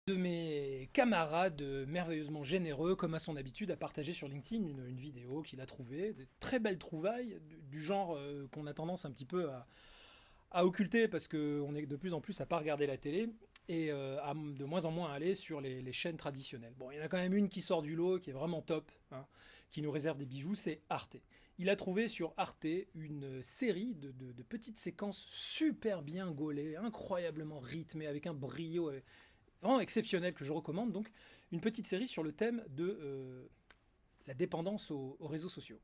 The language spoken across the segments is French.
De mes camarades merveilleusement généreux, comme à son habitude, a partagé sur LinkedIn une vidéo qu'il a trouvée, des très belles trouvailles, du genre qu'on a tendance un petit peu à occulter parce qu'on est de plus en plus à pas regarder la télé et à de moins en moins à aller sur les chaînes traditionnelles. Bon, il y en a quand même une qui sort du lot, qui est vraiment top, hein, qui nous réserve des bijoux, c'est Arte. Il a trouvé sur Arte une série de petites séquences super bien gaulées, incroyablement rythmées, avec un brio vraiment exceptionnel que je recommande. Donc, une petite série sur le thème de la dépendance aux réseaux sociaux.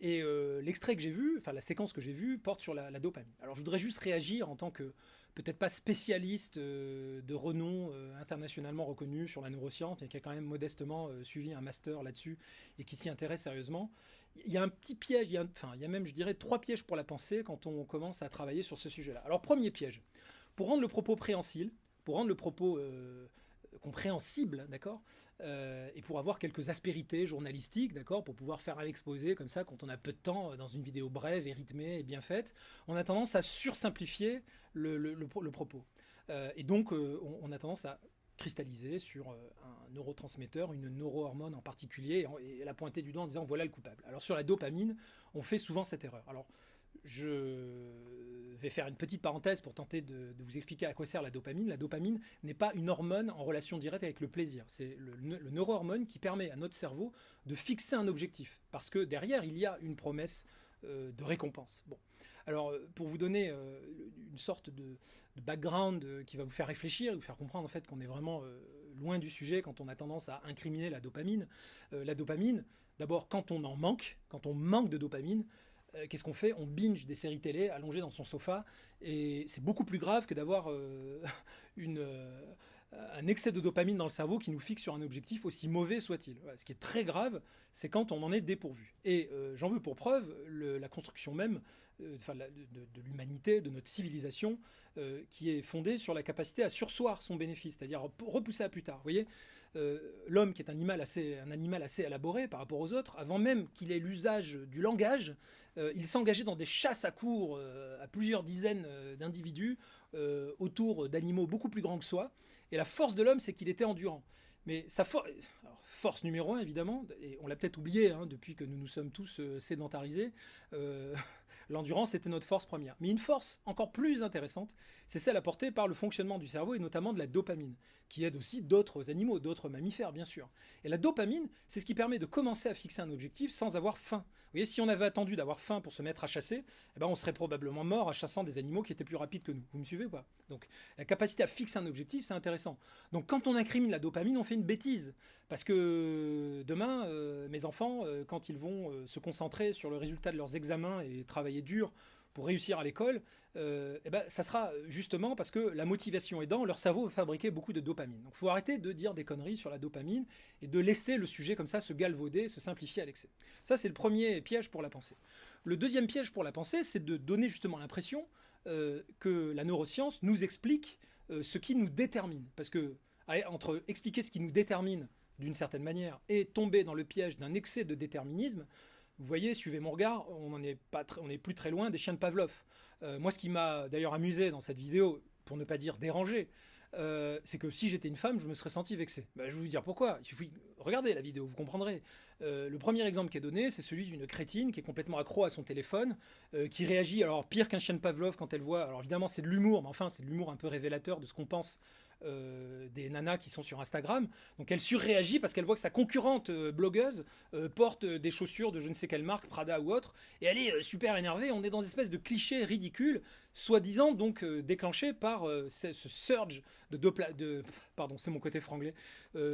Et l'extrait que j'ai vu, enfin la séquence que j'ai vue, porte sur la dopamine. Alors je voudrais juste réagir en tant que peut-être pas spécialiste de renom internationalement reconnu sur la neuroscience, mais qui a quand même modestement suivi un master là-dessus et qui s'y intéresse sérieusement. Il y a un petit piège, enfin il y a même je dirais trois pièges pour la pensée quand on commence à travailler sur ce sujet-là. Alors premier piège, pour rendre le propos préhensile, pour rendre le propos compréhensible, d'accord, et pour avoir quelques aspérités journalistiques, d'accord, pour pouvoir faire un exposé comme ça quand on a peu de temps dans une vidéo brève et rythmée et bien faite, on a tendance à sursimplifier le propos. Et donc, on a tendance à cristalliser sur un neurotransmetteur, une neurohormone en particulier, et la pointer du doigt en disant voilà le coupable. Alors sur la dopamine, on fait souvent cette erreur. Alors je vais faire une petite parenthèse pour tenter de vous expliquer à quoi sert la dopamine. La dopamine n'est pas une hormone en relation directe avec le plaisir. C'est le neurohormone qui permet à notre cerveau de fixer un objectif. Parce que derrière, il y a une promesse de récompense. Bon. Alors, pour vous donner une sorte de background qui va vous faire réfléchir, vous faire comprendre en fait qu'on est vraiment loin du sujet quand on a tendance à incriminer la dopamine, d'abord quand on en manque, quand on manque de dopamine, qu'est-ce qu'on fait? On binge des séries télé allongé dans son sofa et c'est beaucoup plus grave que d'avoir une, un excès de dopamine dans le cerveau qui nous fixe sur un objectif aussi mauvais soit-il. Voilà, ce qui est très grave, c'est quand on en est dépourvu. Et j'en veux pour preuve la construction même de l'humanité, de notre civilisation, qui est fondée sur la capacité à surseoir son bénéfice, c'est-à-dire repousser à plus tard. Vous voyez, l'homme qui est un animal assez élaboré par rapport aux autres, avant même qu'il ait l'usage du langage, il s'engageait dans des chasses à courre à plusieurs dizaines d'individus autour d'animaux beaucoup plus grands que soi. Et la force de l'homme, c'est qu'il était endurant. Mais sa force numéro un, évidemment, et on l'a peut-être oublié hein, depuis que nous nous sommes tous sédentarisés, euh, l'endurance était notre force première. Mais une force encore plus intéressante, c'est celle apportée par le fonctionnement du cerveau et notamment de la dopamine, qui aide aussi d'autres animaux, d'autres mammifères, bien sûr. Et la dopamine, c'est ce qui permet de commencer à fixer un objectif sans avoir faim. Vous voyez, si on avait attendu d'avoir faim pour se mettre à chasser, eh ben on serait probablement mort en chassant des animaux qui étaient plus rapides que nous. Vous me suivez ou pas? Donc la capacité à fixer un objectif, c'est intéressant. Donc quand on incrimine la dopamine, on fait une bêtise. Parce que demain, mes enfants, quand ils vont se concentrer sur le résultat de leurs examens et travailler dur pour réussir à l'école, eh ben, ça sera justement parce que la motivation aidant, leur cerveau va fabriquer beaucoup de dopamine. Donc il faut arrêter de dire des conneries sur la dopamine et de laisser le sujet comme ça se galvauder, se simplifier à l'excès. Ça, c'est le premier piège pour la pensée. Le deuxième piège pour la pensée, c'est de donner justement l'impression que la neuroscience nous explique ce qui nous détermine. Parce que entre expliquer ce qui nous détermine d'une certaine manière et tomber dans le piège d'un excès de déterminisme, vous voyez, suivez mon regard, on n'est plus très loin des chiens de Pavlov. Moi, ce qui m'a d'ailleurs amusé dans cette vidéo, pour ne pas dire dérangé, c'est que si j'étais une femme, je me serais senti vexé. Bah, je vais vous dire pourquoi. Il suffit regardez la vidéo, vous comprendrez. Le premier exemple qui est donné, c'est celui d'une crétine qui est complètement accro à son téléphone, qui réagit alors pire qu'un chien de Pavlov quand elle voit. Alors évidemment, c'est de l'humour, mais enfin, c'est de l'humour un peu révélateur de ce qu'on pense des nanas qui sont sur Instagram. Donc elle surréagit parce qu'elle voit que sa concurrente blogueuse porte des chaussures de je ne sais quelle marque, Prada ou autre, et elle est super énervée. On est dans une espèce de cliché ridicule, soi-disant donc déclenché par ce surge pardon, c'est mon côté franglais,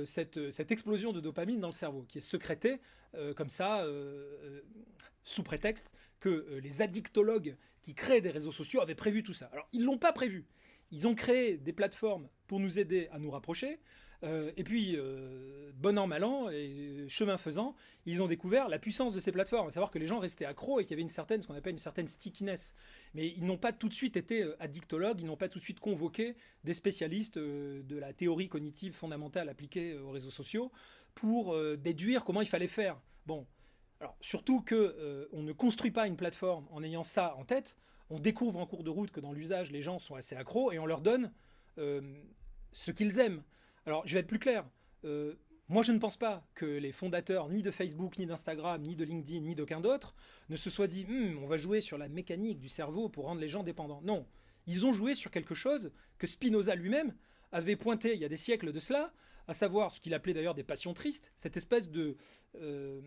cette explosion de dopamine dans le cerveau qui est sécrétée comme ça sous prétexte que les addictologues qui créent des réseaux sociaux avaient prévu tout ça. Alors ils l'ont pas prévu. Ils ont créé des plateformes pour nous aider à nous rapprocher. Et puis, bon an, mal an, et chemin faisant, ils ont découvert la puissance de ces plateformes. À savoir que les gens restaient accros et qu'il y avait une certaine, ce qu'on appelle une certaine stickiness. Mais ils n'ont pas tout de suite été addictologues, ils n'ont pas tout de suite convoqué des spécialistes de la théorie cognitive fondamentale appliquée aux réseaux sociaux pour déduire comment il fallait faire. Bon, alors surtout que on ne construit pas une plateforme en ayant ça en tête. On découvre en cours de route que dans l'usage, les gens sont assez accros et on leur donne euh, ce qu'ils aiment. Alors, je vais être plus clair. Euh, Moi, je ne pense pas que les fondateurs, ni de Facebook, ni d'Instagram, ni de LinkedIn, ni d'aucun d'autre, ne se soient dit, on va jouer sur la mécanique du cerveau pour rendre les gens dépendants. Non. Ils ont joué sur quelque chose que Spinoza lui-même avait pointé il y a des siècles de cela, à savoir ce qu'il appelait d'ailleurs des passions tristes, cette espèce euh,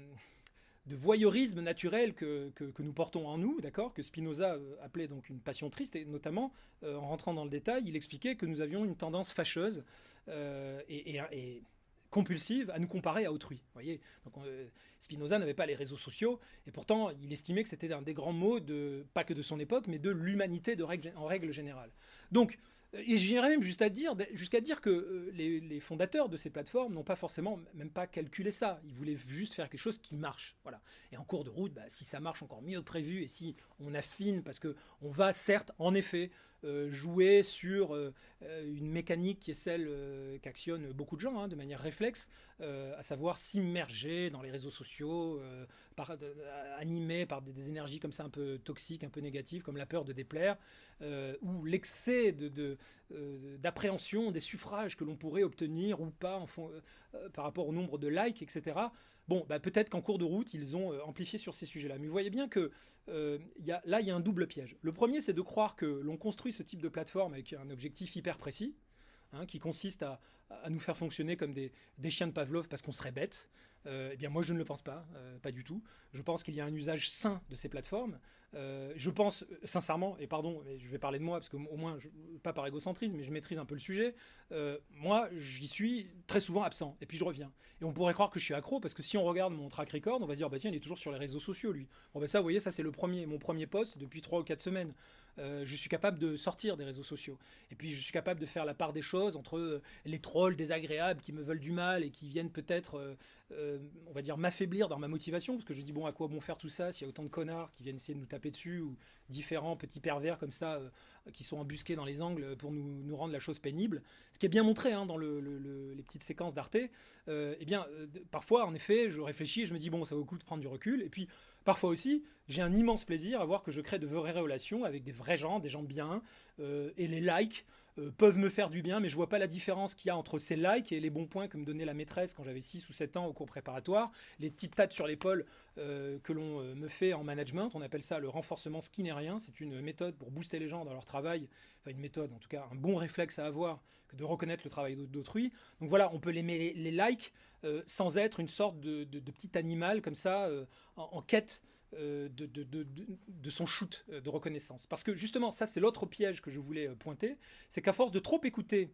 de voyeurisme naturel que nous portons en nous, d'accord, que Spinoza appelait donc une passion triste, et notamment, en rentrant dans le détail, il expliquait que nous avions une tendance fâcheuse et compulsive à nous comparer à autrui. Voyez, donc Spinoza n'avait pas les réseaux sociaux, et pourtant il estimait que c'était un des grands mots pas que de son époque, mais de l'humanité en règle générale. Donc, et j'irais même jusqu'à dire que les fondateurs de ces plateformes n'ont pas forcément même pas calculé ça. Ils voulaient juste faire quelque chose qui marche. Voilà. Et en cours de route, bah, si ça marche encore mieux que prévu et si on affine, parce que on va certes, en effet, jouer sur une mécanique qui est celle qu'actionnent beaucoup de gens de manière réflexe, à savoir s'immerger dans les réseaux sociaux, animés par des énergies comme ça un peu toxiques, un peu négatives, comme la peur de déplaire, ou l'excès d'appréhension des suffrages que l'on pourrait obtenir ou pas par rapport au nombre de likes, etc. Bon, bah, peut-être qu'en cours de route, ils ont amplifié sur ces sujets-là. Mais vous voyez bien que là, il y a un double piège. Le premier, c'est de croire que l'on construit ce type de plateforme avec un objectif hyper précis, qui consiste à nous faire fonctionner comme des chiens de Pavlov parce qu'on serait bête. Eh bien, moi, je ne le pense pas, pas du tout. Je pense qu'il y a un usage sain de ces plateformes. Je pense sincèrement, et pardon, mais je vais parler de moi parce que au moins, pas par égocentrisme, mais je maîtrise un peu le sujet. Moi, j'y suis très souvent absent, et puis je reviens. Et on pourrait croire que je suis accro parce que si on regarde mon track record, on va se dire bah tiens, il est toujours sur les réseaux sociaux, lui. Bon bah ça, vous voyez, ça c'est mon premier post depuis 3 ou 4 semaines. Je suis capable de sortir des réseaux sociaux. Et puis je suis capable de faire la part des choses entre les trolls désagréables qui me veulent du mal et qui viennent peut-être, on va dire, m'affaiblir dans ma motivation. Parce que je dis, bon, à quoi bon faire tout ça s'il y a autant de connards qui viennent essayer de nous taper dessus ou différents petits pervers comme ça qui sont embusqués dans les angles pour nous rendre la chose pénible. Ce qui est bien montré dans les petites séquences d'Arte. Eh bien, parfois, en effet, je réfléchis et je me dis, bon, ça vaut le coup de prendre du recul. Et puis, parfois aussi, j'ai un immense plaisir à voir que je crée de vraies relations avec des vrais gens, des gens bien, et les likes peuvent me faire du bien, mais je vois pas la différence qu'il y a entre ces likes et les bons points que me donnait la maîtresse quand j'avais 6 ou 7 ans au cours préparatoire, les petites tates sur l'épaule que l'on me fait en management. On appelle ça le renforcement skinnérien. C'est une méthode pour booster les gens dans leur travail, enfin une méthode, en tout cas un bon réflexe à avoir que de reconnaître le travail d'autrui. Donc voilà, on peut les likes sans être une sorte de petit animal comme ça en quête de son shoot de reconnaissance. Parce que justement, ça c'est l'autre piège que je voulais pointer, c'est qu'à force de trop écouter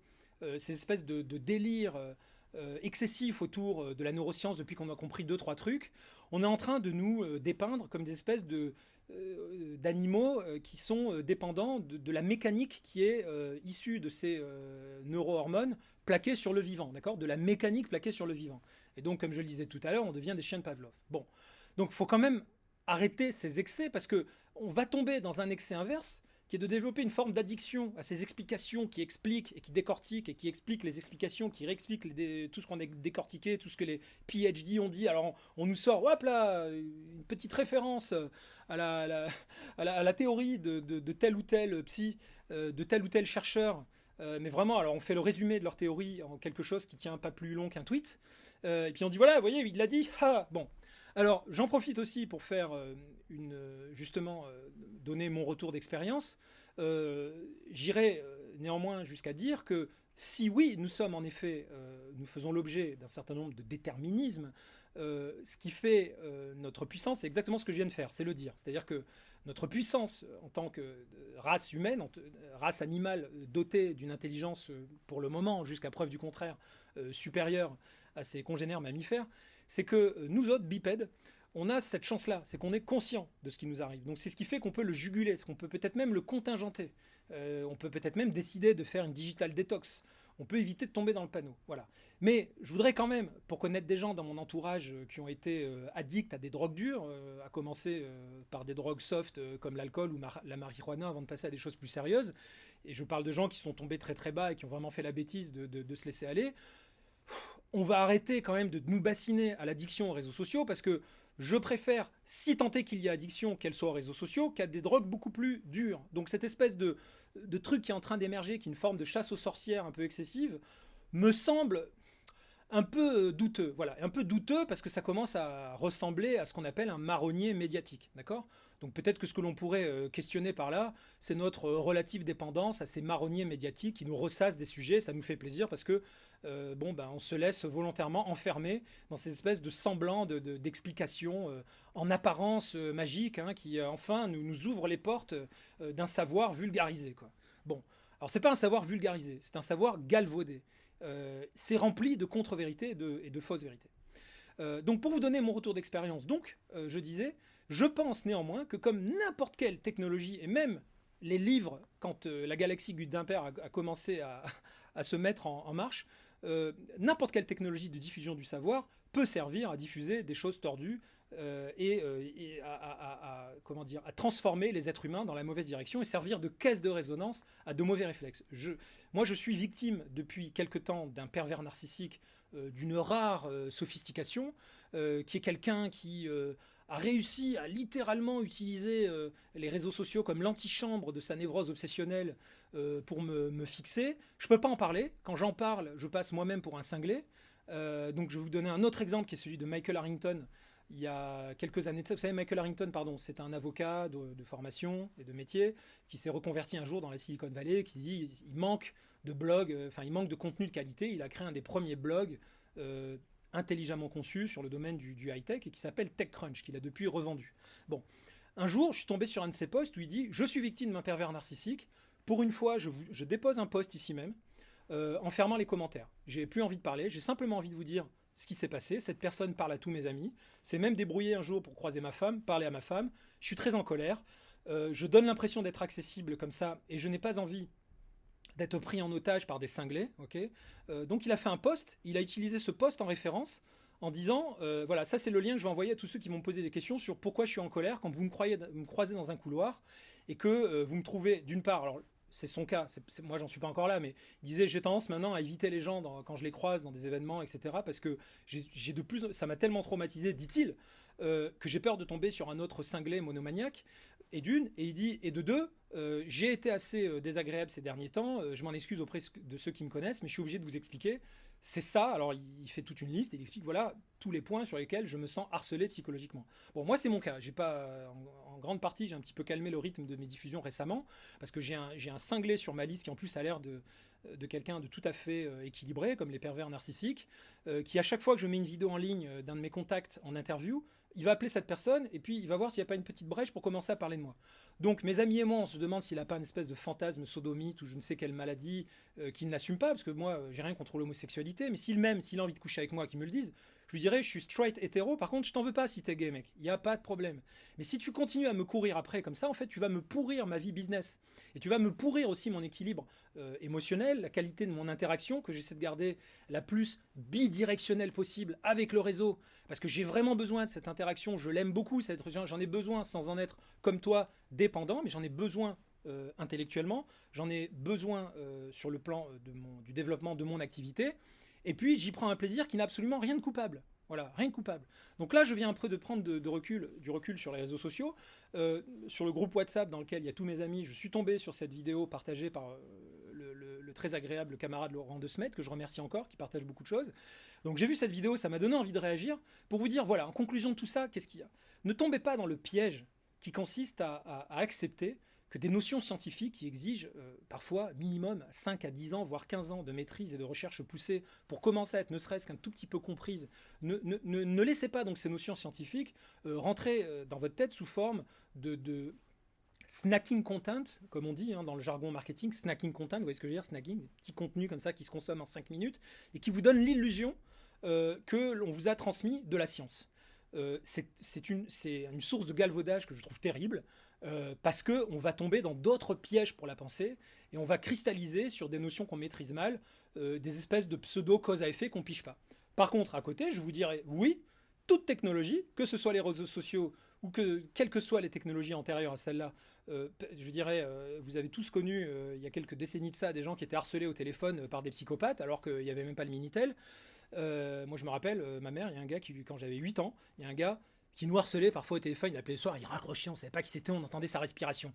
ces espèces de délires excessifs autour de la neuroscience depuis qu'on a compris deux, trois trucs, on est en train de nous dépeindre comme des espèces d'animaux qui sont dépendants de la mécanique qui est issue de ces neurohormones plaquées sur le vivant, d'accord, de la mécanique plaquée sur le vivant. Et donc, comme je le disais tout à l'heure, on devient des chiens de Pavlov. Bon, donc il faut quand même arrêter ces excès parce que on va tomber dans un excès inverse qui est de développer une forme d'addiction à ces explications qui expliquent et qui décortiquent et qui expliquent les explications, qui réexpliquent tout ce qu'on a décortiqué, tout ce que les PhD ont dit. Alors on nous sort, hop là, une petite référence à la théorie de tel ou tel psy, de tel ou tel chercheur. Mais vraiment, alors on fait le résumé de leur théorie en quelque chose qui tient pas plus long qu'un tweet. Et puis on dit voilà, vous voyez, il l'a dit. Ah, bon, alors, j'en profite aussi pour faire justement donner mon retour d'expérience. J'irai néanmoins jusqu'à dire que si oui, nous sommes en effet, nous faisons l'objet d'un certain nombre de déterminismes, ce qui fait notre puissance, c'est exactement ce que je viens de faire, c'est le dire. C'est-à-dire que notre puissance en tant que race humaine, race animale dotée d'une intelligence, pour le moment, jusqu'à preuve du contraire, supérieure à ses congénères mammifères, c'est que nous autres bipèdes, on a cette chance-là, c'est qu'on est conscient de ce qui nous arrive. Donc c'est ce qui fait qu'on peut le juguler, ce qu'on peut peut-être même le contingenter. On peut peut-être même décider de faire une digital détox. On peut éviter de tomber dans le panneau. Voilà. Mais je voudrais quand même, pour connaître des gens dans mon entourage qui ont été addicts à des drogues dures, à commencer par des drogues soft comme l'alcool ou la marijuana avant de passer à des choses plus sérieuses, et je parle de gens qui sont tombés très très bas et qui ont vraiment fait la bêtise de se laisser aller, on va arrêter quand même de nous bassiner à l'addiction aux réseaux sociaux parce que je préfère, si tant est qu'il y a addiction, qu'elle soit aux réseaux sociaux, qu'à des drogues beaucoup plus dures. Donc cette espèce de truc qui est en train d'émerger, qui est une forme de chasse aux sorcières un peu excessive, me semble un peu douteux. Voilà, un peu douteux parce que ça commence à ressembler à ce qu'on appelle un marronnier médiatique, d'accord? Donc peut-être que ce que l'on pourrait questionner par là, c'est notre relative dépendance à ces marronniers médiatiques qui nous ressassent des sujets. Ça nous fait plaisir parce que bon, ben, on se laisse volontairement enfermer dans ces espèces de semblants d'explications en apparence magiques hein, qui enfin nous ouvrent les portes d'un savoir vulgarisé, quoi. Bon, alors c'est pas un savoir vulgarisé, c'est un savoir galvaudé. C'est rempli de contre-vérités et de fausses vérités. Donc pour vous donner mon retour d'expérience, donc je disais, je pense néanmoins que comme n'importe quelle technologie, et même les livres, quand la galaxie Gutenberg a commencé à se mettre en marche, n'importe quelle technologie de diffusion du savoir peut servir à diffuser des choses tordues et comment dire, à transformer les êtres humains dans la mauvaise direction et servir de caisse de résonance à de mauvais réflexes. Moi, je suis victime depuis quelque temps d'un pervers narcissique d'une rare sophistication, qui est quelqu'un qui a réussi à littéralement utiliser les réseaux sociaux comme l'antichambre de sa névrose obsessionnelle pour me fixer. Je ne peux pas en parler. Quand j'en parle, je passe moi-même pour un cinglé. Donc je vais vous donner un autre exemple qui est celui de Michael Harrington. Il y a quelques années de ça, vous savez, Michael Harrington, pardon, c'est un avocat de formation et de métier qui s'est reconverti un jour dans la Silicon Valley, qui dit il manque de blogs, enfin il manque de contenu de qualité. Il a créé un des premiers blogs intelligemment conçus sur le domaine du high-tech et qui s'appelle TechCrunch, qu'il a depuis revendu. Bon, un jour, je suis tombé sur un de ses posts où il dit « Je suis victime d'un pervers narcissique. Pour une fois, je dépose un post ici même en fermant les commentaires. J'ai plus envie de parler, j'ai simplement envie de vous dire ce qui s'est passé. Cette personne parle à tous mes amis. C'est même débrouillé un jour pour croiser ma femme, parler à ma femme. Je suis très en colère. Je donne l'impression d'être accessible comme ça et je n'ai pas envie d'être pris en otage par des cinglés. Okay, donc il a fait un post, il a utilisé ce post en référence en disant voilà, ça c'est le lien que je vais envoyer à tous ceux qui vont poser des questions sur pourquoi je suis en colère quand vous me croisez dans un couloir et que vous me trouvez d'une part, alors c'est son cas, moi j'en suis pas encore là, mais il disait j'ai tendance maintenant à éviter les gens quand je les croise dans des événements, etc. Parce que ça m'a tellement traumatisé, dit-il, que j'ai peur de tomber sur un autre cinglé monomaniaque. Et il dit, et de deux, j'ai été assez désagréable ces derniers temps, je m'en excuse auprès de ceux qui me connaissent, mais je suis obligé de vous expliquer. C'est ça, alors il fait toute une liste, et il explique voilà tous les points sur lesquels je me sens harcelé psychologiquement. Bon, moi c'est mon cas, j'ai pas, en grande partie j'ai un petit peu calmé le rythme de mes diffusions récemment, parce que j'ai un cinglé sur ma liste qui en plus a l'air de quelqu'un de tout à fait équilibré, comme les pervers narcissiques, qui à chaque fois que je mets une vidéo en ligne d'un de mes contacts en interview, il va appeler cette personne et puis il va voir s'il n'y a pas une petite brèche pour commencer à parler de moi. Donc mes amis et moi, on se demande s'il n'a pas une espèce de fantasme sodomite ou je ne sais quelle maladie qu'il n'assume pas, parce que moi, j'ai rien contre l'homosexualité, mais s'il m'aime, s'il a envie de coucher avec moi, qu'il me le dise, je lui dirais, je suis straight hétéro, par contre, je t'en veux pas si t'es gay, mec. Il n'y a pas de problème. Mais si tu continues à me courir après comme ça, en fait, tu vas me pourrir ma vie business. Et tu vas me pourrir aussi mon équilibre émotionnel, la qualité de mon interaction, que j'essaie de garder la plus bidirectionnelle possible avec le réseau, parce que j'ai vraiment besoin de cette interaction, je l'aime beaucoup, j'en ai besoin sans en être comme toi dépendant, mais j'en ai besoin intellectuellement, j'en ai besoin sur le plan du développement de mon activité, et puis j'y prends un plaisir qui n'a absolument rien de coupable. Voilà, rien de coupable. Donc là, je viens un peu de prendre du recul sur les réseaux sociaux. Sur le groupe WhatsApp dans lequel il y a tous mes amis, je suis tombé sur cette vidéo partagée par le très agréable camarade Laurent De Smet, que je remercie encore, qui partage beaucoup de choses. Donc j'ai vu cette vidéo, ça m'a donné envie de réagir pour vous dire, voilà, en conclusion de tout ça, qu'est-ce qu'il y a? Ne tombez pas dans le piège qui consiste à accepter que des notions scientifiques qui exigent parfois minimum 5 à 10 ans, voire 15 ans de maîtrise et de recherche poussée pour commencer à être ne serait-ce qu'un tout petit peu comprises, ne laissez pas donc ces notions scientifiques rentrer dans votre tête sous forme de snacking content, comme on dit hein, dans le jargon marketing, snacking content, vous voyez ce que je veux dire, snacking, des petits contenus comme ça qui se consomment en 5 minutes et qui vous donnent l'illusion que l'on vous a transmis de la science. C'est une source de galvaudage que je trouve terrible parce qu'on va tomber dans d'autres pièges pour la pensée et on va cristalliser sur des notions qu'on maîtrise mal, des espèces de pseudo-cause à effet qu'on pige pas. Par contre, à côté, je vous dirais oui, toute technologie, que ce soit les réseaux sociaux ou quelles que soient les technologies antérieures à celle-là, je dirais, vous avez tous connu, il y a quelques décennies de ça, des gens qui étaient harcelés au téléphone par des psychopathes alors qu'il n'y avait même pas le Minitel. Moi, je me rappelle, ma mère, il y a un gars quand j'avais 8 ans, il y a un gars qui nous harcelait parfois au téléphone, il appelait le soir, il raccrochait, on ne savait pas qui c'était, on entendait sa respiration.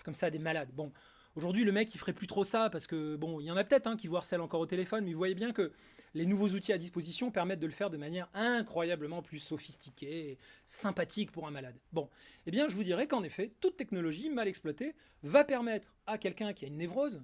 Comme ça, des malades. Bon, Aujourd'hui, le mec, il ferait plus trop ça parce que, bon, il y en a peut-être qui vous harcèlent encore au téléphone, mais vous voyez bien que les nouveaux outils à disposition permettent de le faire de manière incroyablement plus sophistiquée et sympathique pour un malade. Bon, eh bien, je vous dirais qu'en effet, toute technologie mal exploitée va permettre à quelqu'un qui a une névrose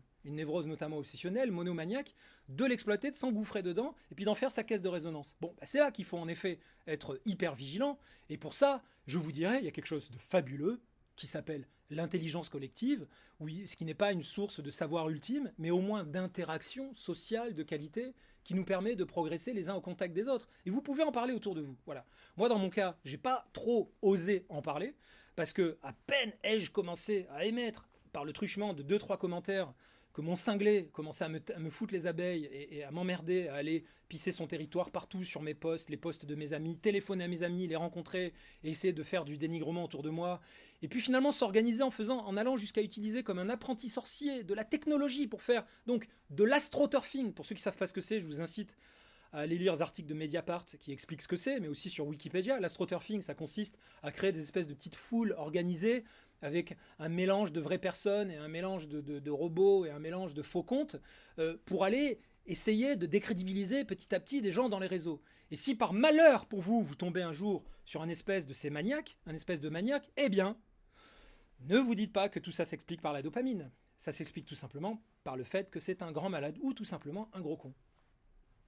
notamment obsessionnelle, monomaniaque, de l'exploiter, de s'engouffrer dedans, et puis d'en faire sa caisse de résonance. Bon, bah, c'est là qu'il faut en effet être hyper vigilant, et pour ça, je vous dirais, il y a quelque chose de fabuleux qui s'appelle l'intelligence collective, oui, ce qui n'est pas une source de savoir ultime, mais au moins d'interaction sociale de qualité qui nous permet de progresser les uns au contact des autres. Et vous pouvez en parler autour de vous. Voilà. Moi, dans mon cas, j'ai pas trop osé en parler parce que à peine ai-je commencé à émettre par le truchement de deux trois commentaires que mon cinglé commençait à me foutre les abeilles et à m'emmerder, à aller pisser son territoire partout sur mes posts, les posts de mes amis, téléphoner à mes amis, les rencontrer et essayer de faire du dénigrement autour de moi. Et puis finalement s'organiser en allant jusqu'à utiliser comme un apprenti sorcier de la technologie pour faire donc de l'astroturfing. Pour ceux qui ne savent pas ce que c'est, je vous incite à aller lire les articles de Mediapart qui expliquent ce que c'est, mais aussi sur Wikipédia. L'astroturfing, ça consiste à créer des espèces de petites foules organisées avec un mélange de vraies personnes et un mélange de robots et un mélange de faux comptes pour aller essayer de décrédibiliser petit à petit des gens dans les réseaux. Et si par malheur pour vous, vous tombez un jour sur un espèce de ces maniaques, un espèce de maniaque, eh bien, ne vous dites pas que tout ça s'explique par la dopamine. Ça s'explique tout simplement par le fait que c'est un grand malade ou tout simplement un gros con.